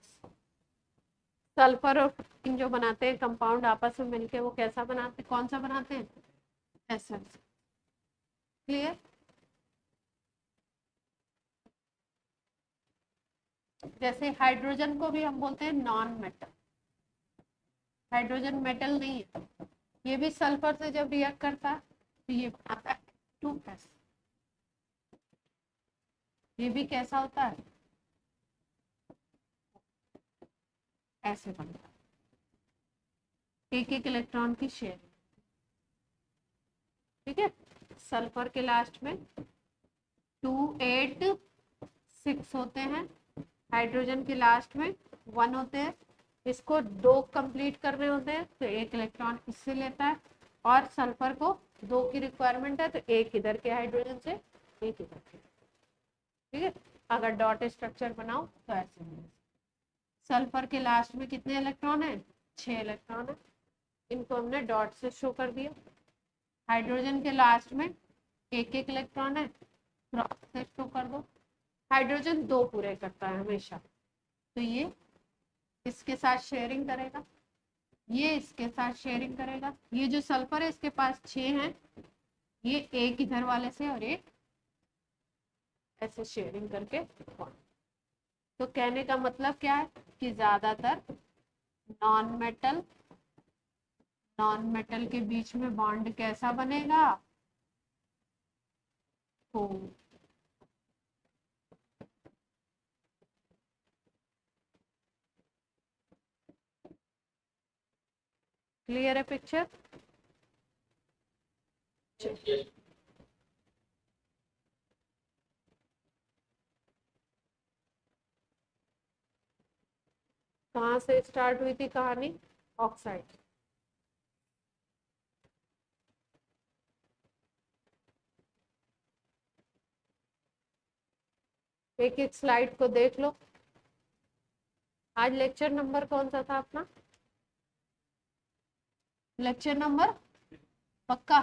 सल्फर और फ्लोरीन जो बनाते हैं कंपाउंड आपस में मिलके, वो कैसा बनाते हैं, कौन सा बनाते हैं? SF। क्लियर? जैसे हाइड्रोजन को भी हम बोलते हैं नॉन मेटल। हाइड्रोजन मेटल नहीं है, ये भी सल्फर से जब रिएक्ट करता है तो ये बनाता है 2+। ये भी कैसा होता है? ऐसे बनता है, एक एक इलेक्ट्रॉन की शेयर। ठीक है। सल्फर के लास्ट में 2 8 6 होते हैं, हाइड्रोजन के लास्ट में 1 होते हैं। इसको 2 कंप्लीट करने होते हैं तो एक इलेक्ट्रॉन इससे लेता है, और सल्फर को 2 की रिक्वायरमेंट है तो एक इधर के हाइड्रोजन से, एक इधर के। ठीक है। अगर डॉट स्ट्रक्चर बनाओ तो ऐसे मिलेगा। सल्फर के लास्ट में कितने इलेक्ट्रॉन है? 6 इलेक्ट्रॉन है, इनको हमने डॉट से शो कर दिया। हाइड्रोजन के लास्ट में एक एक इलेक्ट्रॉन है, क्रॉस से शो कर दो। हाइड्रोजन 2 पूरे करता है हमेशा, तो ये इसके साथ शेयरिंग करेगा, ये इसके साथ शेयरिंग करेगा। ये जो सल्फर है इसके पास 6 हैं, ये एक इधर वाले से और एक ऐसे शेयरिंग करके बॉन्ड। तो कहने का मतलब क्या है कि ज्यादातर नॉन मेटल के बीच में बॉन्ड कैसा बनेगा? तो क्लियर है पिक्चर? कहाँ से स्टार्ट हुई थी कहानी? ऑक्साइड। एक एक स्लाइड को देख लो। आज लेक्चर नंबर कौन सा था अपना? लेक्चर नंबर पक्का?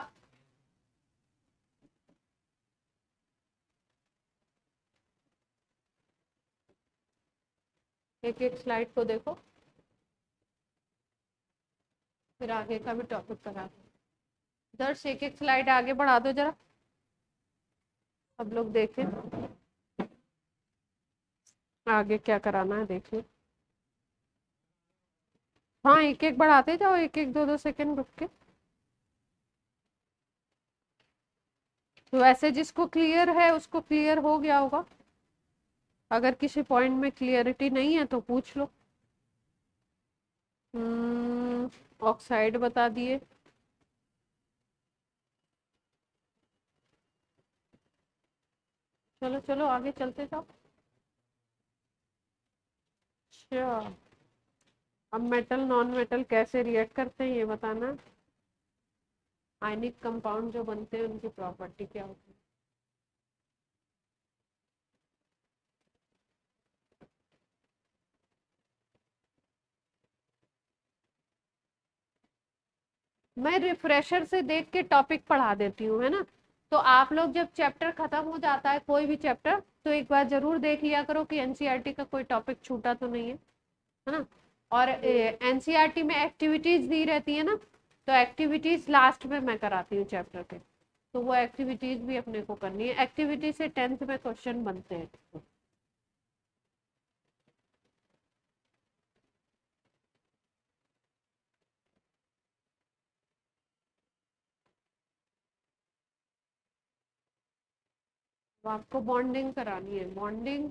एक एक स्लाइड को देखो, फिर आगे का भी टॉपिक करा दो। दर्श एक एक स्लाइड आगे बढ़ा दो जरा, सब लोग देखें आगे क्या कराना है, देखिए। हाँ एक एक बढ़ाते जाओ, एक एक 2 2 सेकंड रुक के। तो वैसे जिसको क्लियर है उसको क्लियर हो गया होगा, अगर किसी पॉइंट में क्लियरिटी नहीं है तो पूछ लो। ऑक्साइड बता दिए। चलो चलो आगे चलते जाओ। अच्छा, अब मेटल नॉन मेटल कैसे रिएक्ट करते हैं ये बताना। आयनिक कंपाउंड जो बनते हैं उनकी प्रॉपर्टी क्या होती है? मैं रिफ्रेशर से देख के टॉपिक पढ़ा देती हूँ, है ना। तो आप लोग जब चैप्टर खत्म हो जाता है कोई भी चैप्टर, तो एक बार जरूर देख लिया करो कि एनसीईआरटी का कोई टॉपिक छूटा तो नहीं है ना। और एनसीईआरटी में एक्टिविटीज दी रहती है ना, तो एक्टिविटीज लास्ट में मैं कराती हूँ चैप्टर के, तो वो एक्टिविटीज भी अपने को करनी है। एक्टिविटी से 10th में क्वेश्चन बनते हैं। तो आपको बॉन्डिंग करानी है, बॉन्डिंग,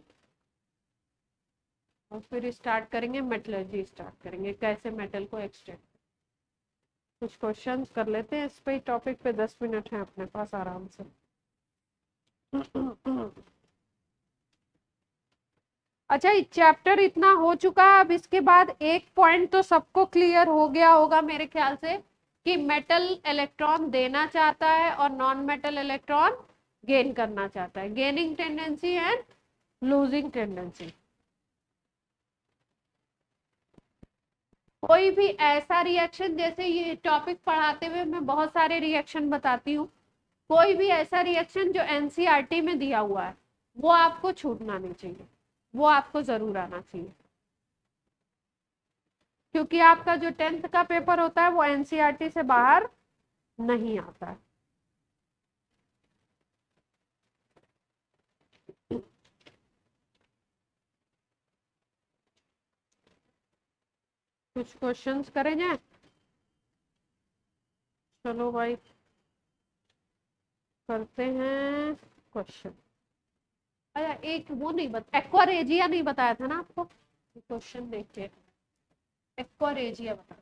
और फिर स्टार्ट करेंगे मेटलर्जी, स्टार्ट करेंगे कैसे मेटल को एक्सट्रैक्ट। कुछ क्वेश्चन कर लेते हैं इस पे टॉपिक पे, 10 मिनट है अपने पास, आराम से। अच्छा, चैप्टर इतना हो चुका है, अब इसके बाद एक पॉइंट तो सबको क्लियर हो गया होगा मेरे ख्याल से, कि मेटल इलेक्ट्रॉन देना चाहता है और नॉन मेटल इलेक्ट्रॉन गेन करना चाहता है, gaining tendency and losing tendency. कोई भी ऐसा रिएक्शन, जैसे ये टॉपिक पढ़ाते हुए मैं बहुत सारे रिएक्शन बताती हूँ, कोई भी ऐसा रिएक्शन जो एनसीईआरटी में दिया हुआ है वो आपको छूटना नहीं चाहिए, वो आपको जरूर आना चाहिए, क्योंकि आपका जो 10th का पेपर होता है वो एनसीईआरटी से बाहर नहीं आता है। कुछ क्वेश्चंस करें जाए? चलो भाई करते हैं क्वेश्चन। अरे एक वो नहीं बता, एक्वारेजिया नहीं बताया था ना आपको, क्वेश्चन देखिए, एक्वारेजिया बता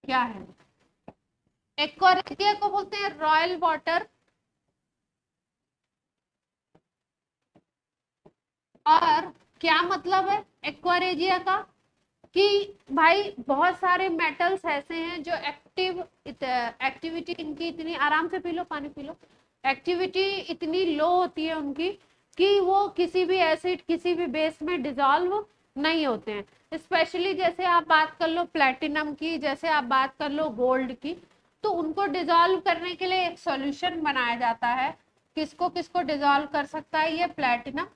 क्या है। एक्वारेजिया को बोलते हैं रॉयल वाटर, और क्या मतलब है एक्वारेजिया का, कि भाई बहुत सारे मेटल्स ऐसे हैं जो एक्टिविटी इनकी इतनी, आराम से पी लो, पानी पी लो, एक्टिविटी इतनी लो होती है उनकी कि वो किसी भी एसिड किसी भी बेस में डिजॉल्व नहीं होते हैं। स्पेशली जैसे आप बात कर लो प्लेटिनम की, जैसे आप बात कर लो गोल्ड की, तो उनको डिजॉल्व करने के लिए एक सॉल्यूशन बनाया जाता है। किसको किसको डिजॉल्व कर सकता है ये प्लेटिनम?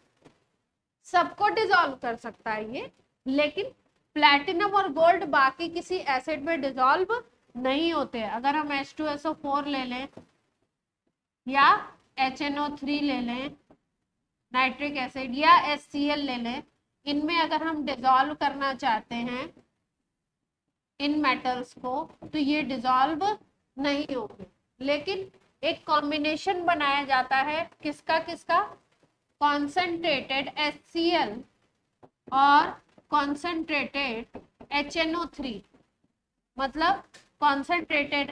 सबको डिजॉल्व कर सकता है ये, लेकिन प्लैटिनम और गोल्ड बाकी किसी एसिड में डिजॉल्व नहीं होते। अगर हम H2SO4 ले लें या HNO3 ले लें, नाइट्रिक एसिड, या HCl ले लें, इनमें अगर हम डिजॉल्व करना चाहते हैं इन मेटल्स को, तो ये डिजॉल्व नहीं होंगे। लेकिन एक कॉम्बिनेशन बनाया जाता है, किसका किसका, कॉन्सेंट्रेटेड HCl और कॉन्सेंट्रेटेड HNO3, मतलब कॉन्सेंट्रेटेड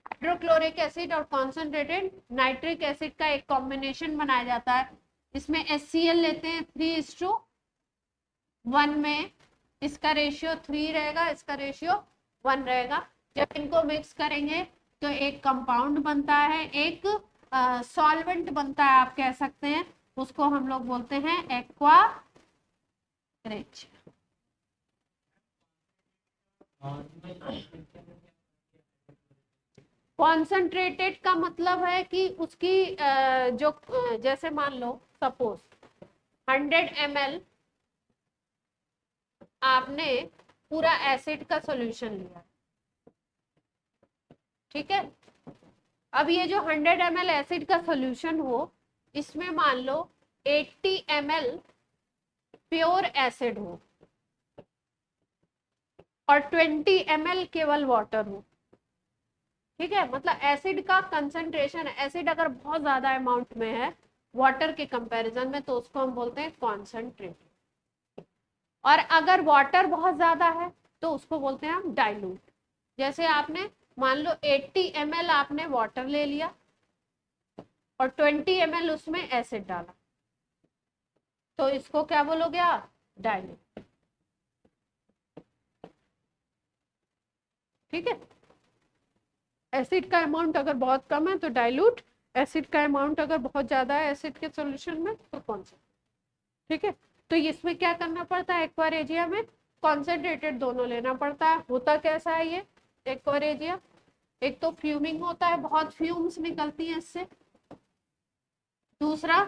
हाइड्रोक्लोरिक एसिड और कॉन्सेंट्रेटेड नाइट्रिक एसिड का एक कॉम्बिनेशन बनाया जाता है। इसमें HCl लेते हैं 3:1 में, इसका रेशियो 3 रहेगा, इसका रेशियो 1 रहेगा। जब इनको मिक्स करेंगे तो एक कंपाउंड बनता है, एक सॉल्वेंट बनता है, आप कह सकते हैं, उसको हम लोग बोलते हैं एक्वा रिच। कॉन्सेंट्रेटेड का मतलब है कि उसकी जो जैसे मान लो सपोज 100 ml आपने पूरा एसिड का सॉल्यूशन लिया, ठीक है। अब ये जो 100 ml एसिड का सॉल्यूशन हो, इसमें मान लो 80 ml प्योर एसिड हो और 20 ml केवल वाटर हो, ठीक है। मतलब एसिड का कंसंट्रेशन, एसिड अगर बहुत ज्यादा अमाउंट में है वाटर के कंपैरिजन में, तो उसको हम बोलते हैं कॉन्सेंट्रेट, और अगर वाटर बहुत ज्यादा है तो उसको बोलते हैं हम डाइल्यूट। जैसे आपने मान लो 80 ml आपने वाटर ले लिया और 20 ml उसमें एसिड डाला, तो इसको क्या बोलोगे आप, डाइल्यूट, ठीक है। एसिड का अमाउंट अगर बहुत कम है तो डाइल्यूट, एसिड का अमाउंट अगर बहुत ज्यादा है एसिड के सॉल्यूशन में तो कॉन्सेंट्रेट, ठीक है। तो इसमें क्या करना पड़ता है, एक्वारेजिया में कॉन्सेंट्रेटेड दोनों लेना पड़ता है। होता कैसा है ये एक्वारेजिया, एक तो फ्यूमिंग होता है, बहुत फ्यूम्स निकलती हैं इससे, दूसरा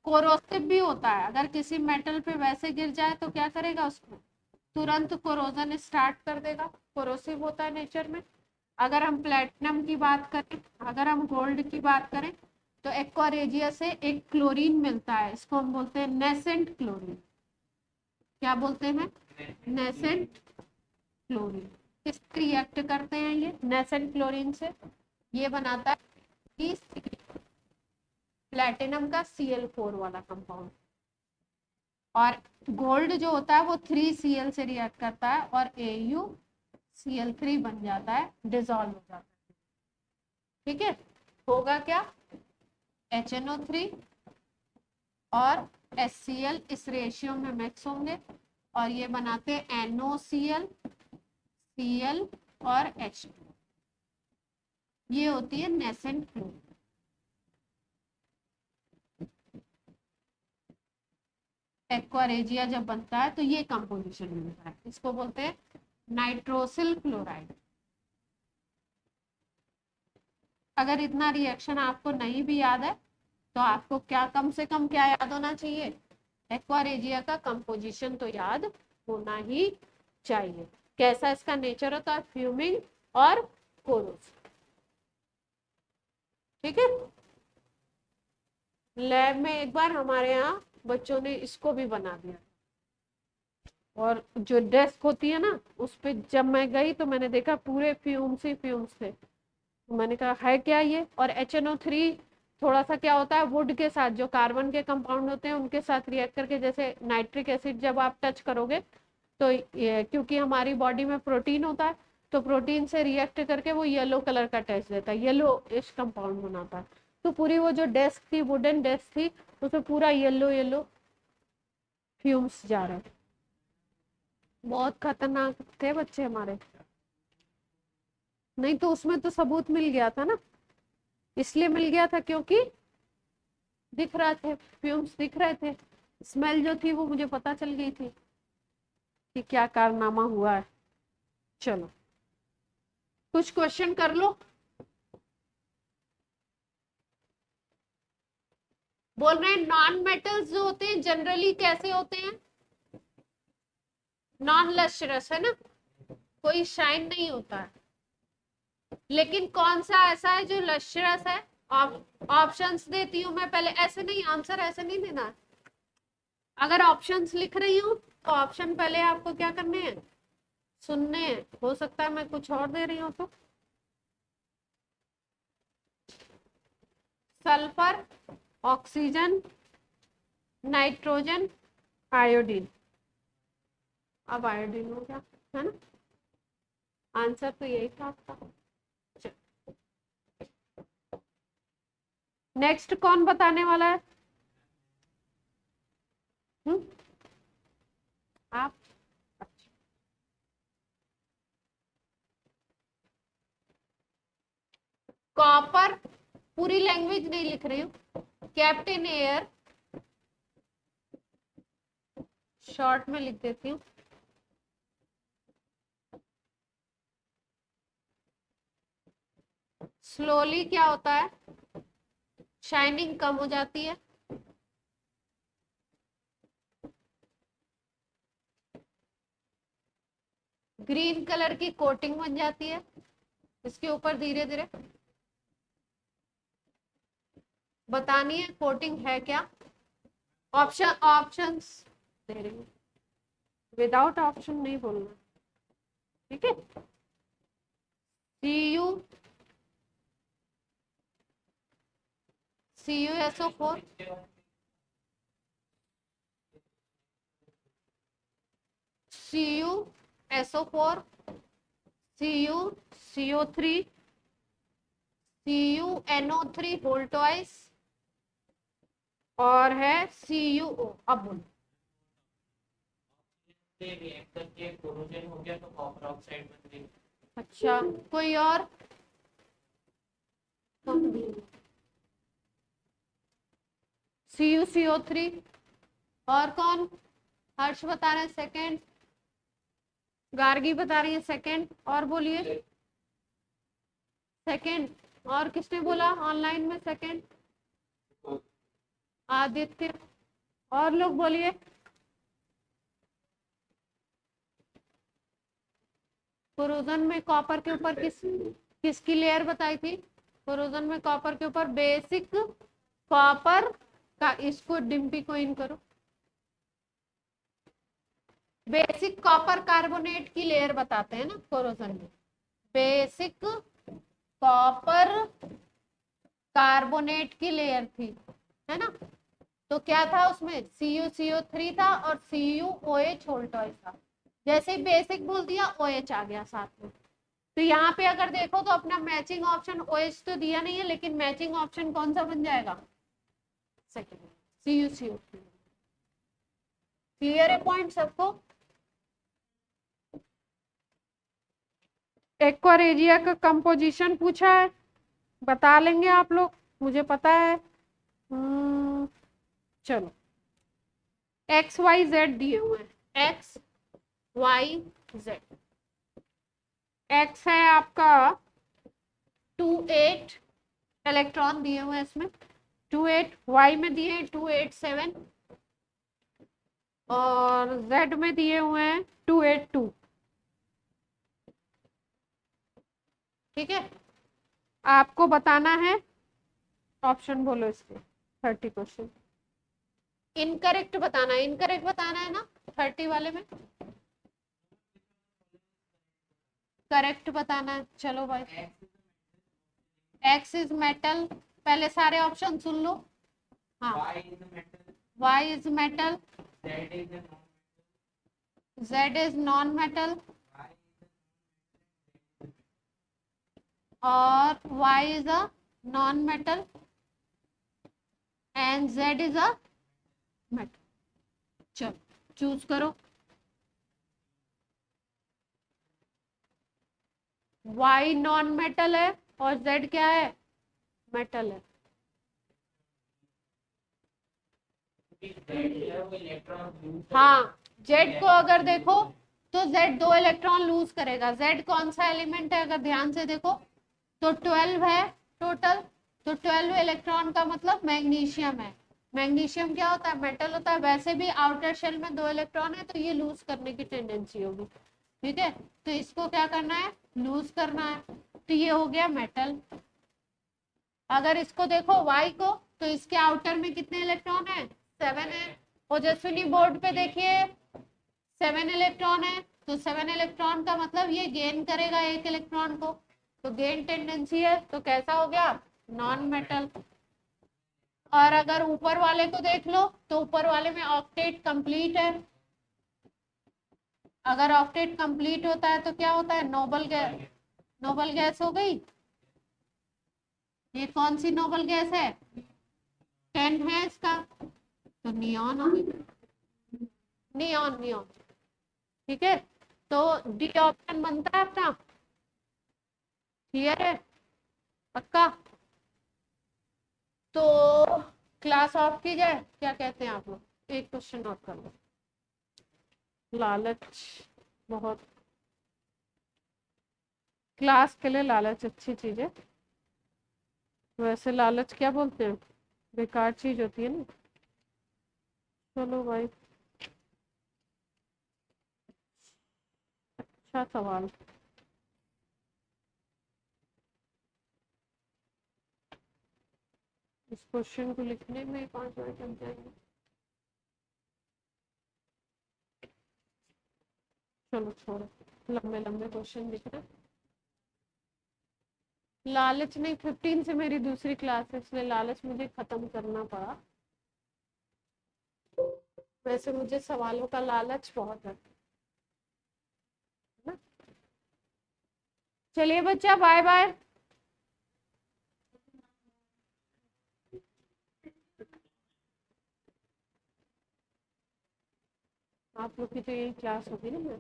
कोरोसिव भी होता है। अगर किसी मेटल पे वैसे गिर जाए तो क्या करेगा, उसमें तुरंत कोरोजन स्टार्ट कर देगा, कोरोसिव होता है नेचर में। अगर हम प्लेटिनम की बात करें, अगर हम गोल्ड की बात करें, तो एक्वारेजिया से एक क्लोरीन मिलता है, इसको हम बोलते हैं नेसेंट क्लोरीन। क्या बोलते हैं, नेसेंट क्लोरीन। किस रिएक्ट करते हैं ये नेसेंट क्लोरीन से, ये बनाता है प्लेटिनम का Cl4 वाला कंपाउंड, और गोल्ड जो होता है वो 3Cl से रिएक्ट करता है और Au Cl3 बन जाता है, डिजोल्व हो जाता है। ठीक है, होगा क्या, HNO3 और HCl इस रेशियो में मिक्स होंगे और ये बनाते हैं NOCl, Cl और H2। ये होती है नेसेंट फ्लोरीन। एक्वारेजिया जब बनता है तो ये कंपोजिशन मिलता है, इसको बोलते हैं नाइट्रोसिल क्लोराइड। अगर इतना रिएक्शन आपको नहीं भी याद है तो आपको क्या कम से कम क्या याद होना चाहिए, एक्वारेजिया का कंपोजिशन तो याद होना ही चाहिए। कैसा इसका नेचर होता है, फ्यूमिंग और कोरोसिव। ठीक है, लैब में एक बार हमारे यहाँ बच्चों ने इसको भी बना दिया, और जो डेस्क होती है ना उस पे जब मैं गई तो मैंने देखा पूरे फ्यूम्स ही फ्यूम्स थे। तो मैंने कहा है क्या ये, और HNO3 थोड़ा सा क्या होता है, वुड के साथ जो कार्बन के कंपाउंड होते हैं उनके साथ रिएक्ट करके, जैसे नाइट्रिक एसिड जब आप टच करोगे तो क्योंकि हमारी बॉडी में प्रोटीन होता है तो प्रोटीन से रिएक्ट करके वो येलो कलर का टेस्ट देता है, येलो इश कंपाउंड बनाता है। तो पूरी वो जो डेस्क थी, वुडन डेस्क थी, उसमें पूरा येलो येलो फ्यूम्स जा रहे थे। बहुत खतरनाक थे बच्चे हमारे। नहीं तो उसमें तो सबूत मिल गया था ना, इसलिए मिल गया था क्योंकि दिख रहे थे, फ्यूम्स दिख रहे थे, स्मेल जो थी वो मुझे पता चल गई थी कि क्या कारनामा हुआ है। चलो कुछ क्वेश्चन कर लो। बोल रहे हैं नॉन मेटल्स जो होते हैं जनरली कैसे होते हैं, नॉन लस्ट्रस है ना, कोई शाइन नहीं होता है। लेकिन कौन सा ऐसा है जो लस्ट्रस है, ऑप्शंस देती हूं मैं पहले, ऐसे नहीं, आंसर ऐसे नहीं देना है। अगर ऑप्शंस लिख रही हूँ तो ऑप्शन पहले आपको क्या करने हैं, सुनने हैं। हो सकता है मैं कुछ और दे रही हूँ तो। Sulphur, oxygen, nitrogen, iodine. अब आयोडीन हो गया है ना, आंसर तो यही था आपका। नेक्स्ट कौन बताने वाला है, आप। कॉपर, पूरी लैंग्वेज नहीं लिख रही हूँ, कैप्टन एयर शॉर्ट में लिख देती हूँ। स्लोली क्या होता है, शाइनिंग कम हो जाती है। ग्रीन कलर की कोटिंग बन जाती है इसके ऊपर, धीरे धीरे बतानी है कोटिंग है क्या। ऑप्शंस दे रही हूँ, विदाउट ऑप्शन नहीं बोलना, ठीक है। CuSO4, CuSO4, CuCO3, CuNO3 whole twice, और है CuO। अब बोलो, रिएक्ट करके कोरोजन हो गया तो कॉपर ऑक्साइड बन गई। अच्छा कोई और, CuCO3, और कौन, हर्ष बता रहे हैं सेकेंड, गार्गी बता रही है सेकेंड, और बोलिए सेकेंड, और किसने बोला ऑनलाइन में सेकेंड, आदित्य, और लोग बोलिए। कोरोजन में कॉपर के ऊपर किसकी लेयर बताई थी, कोरोजन में कॉपर के ऊपर बेसिक कॉपर का, इसको डिम्पी को इन करो, बेसिक कॉपर कार्बोनेट की लेयर बताते हैं ना कोरोजन में, बेसिक कॉपर कार्बोनेट की लेयर थी, है ना। तो क्या था उसमें, CuCO3 था और CuOH होल्टॉइस था। जैसे ही बेसिक बोल दिया OH आ गया साथ में। तो यहाँ पे अगर देखो तो अपना मैचिंग ऑप्शन OH तो दिया नहीं है, लेकिन मैचिंग ऑप्शन कौन सा बन जाएगा? Second, CuCO। क्लियर है पॉइंट सबको? एक्वारेजिया का कंपोजिशन पूछा है, बता लेंगे आप लोग, मुझे पता है। चलो, XYZ दिए हुए हैं, XYZ। X है आपका 28 इलेक्ट्रॉन दिए हुए हैं इसमें, 28, Y में दिए 287 और Z में दिए हुए हैं 282। ठीक है, आपको बताना है, ऑप्शन बोलो इसके 30 क्वेश्चन। इनकरेक्ट बताना है ना 30 वाले में, करेक्ट बताना है। चलो भाई, X इज मेटल, पहले सारे ऑप्शन सुन लो। हाँ, Y is metal, Z is non metal और Y is a non metal and Z is a metal. चलो चूज करो। Y नॉन मेटल है और Z क्या है? मेटल है। हाँ, Z को अगर देखो तो Z 2 इलेक्ट्रॉन लूज करेगा। Z कौन सा एलिमेंट है? अगर ध्यान से देखो तो 12 है टोटल, तो 12 इलेक्ट्रॉन का मतलब मैग्नीशियम है। मैग्नीशियम क्या होता है? मेटल होता है। वैसे भी आउटर शेल में 2 इलेक्ट्रॉन है, तो ये लूज करने की टेंडेंसी होगी। ठीक है, तो इसको क्या करना है? लूज करना है। तो ये हो गया मेटल। अगर इसको देखो Y को, तो इसके आउटर में कितने इलेक्ट्रॉन है? 7 है। ओजस्विनी बोर्ड पे देखिए 7 इलेक्ट्रॉन है, तो 7 इलेक्ट्रॉन का मतलब ये गेन करेगा 1 इलेक्ट्रॉन को, तो गेन टेंडेंसी है, तो कैसा हो गया? Non metal. और अगर ऊपर वाले को देख लो तो ऊपर वाले में ऑक्टेट कंप्लीट है। अगर ऑक्टेट कंप्लीट होता है तो क्या होता है? नोबल गैस, नोबल गैस हो गई। ये कौन सी नोबल गैस है? 10 है इसका, तो नियॉन हो गई, नियॉन नियॉन। ठीक है, तो डी ऑप्शन बनता है अपना। क्लियर है? पक्का? तो क्लास ऑफ की जाए, क्या कहते हैं आप लोग? एक क्वेश्चन नोट कर लो। लालच बहुत, क्लास के लिए लालच अच्छी चीज है। वैसे लालच क्या बोलते हैं? बेकार चीज होती है ना। चलो भाई, अच्छा सवाल। इस क्वेश्चन को लिखने में 5 मिनट लग जाएंगे। चलो छोड़ो, लंबे लंबे क्वेश्चन लिख रहे। लालच नहीं, 15 से मेरी दूसरी क्लास है, इसलिए लालच मुझे खत्म करना पड़ा। वैसे मुझे सवालों का लालच बहुत है ना। चलिए बच्चा, बाय बाय। आप लोग की तो यही क्लास होगी ना।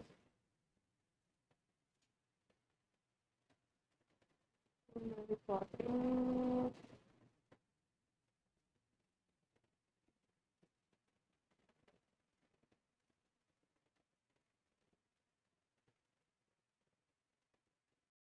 रिकॉर्डिंग